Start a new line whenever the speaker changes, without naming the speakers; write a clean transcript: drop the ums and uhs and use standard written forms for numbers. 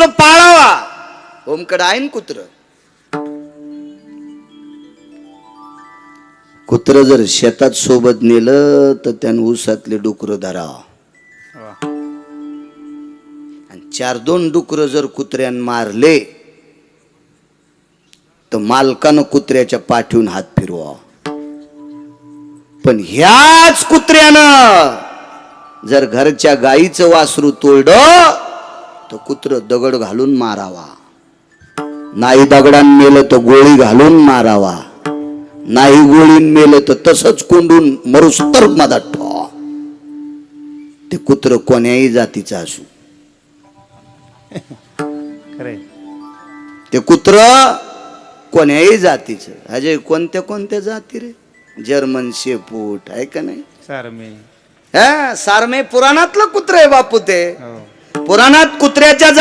कुत्र पाळावा. ओमकडे आहे ना कुत्र. कुत्र जर शेतात सोबत नेलं तर त्यानं ऊसातले डुकर धरा. आणि 4-2 डुकर जर कुत्र्यान मारले तर मालकानं कुत्र्याच्या पाठीवून हात फिरवा. पण ह्याच कुत्र्यानं जर घरच्या गाईचं वासरू तोडलं तर कुत्र दगड घालून मारावा. नाही दगडान मेलं तर गोळी घालून मारावा. नाही गोळीन मेलं तर तसंच कोंडून मरुस्तर मधात ठेवा. ते कुत्र कोण्याही जातीचं असू. ते कुत्र कोण्याही जातीचं. अजय कोणत्या कोणत्या जाती रे? जर्मन शेपूट आहे का नाही? सारमे पुराणातलं कुत्र आहे बापू. ते पुराणात कुत्र्याच्या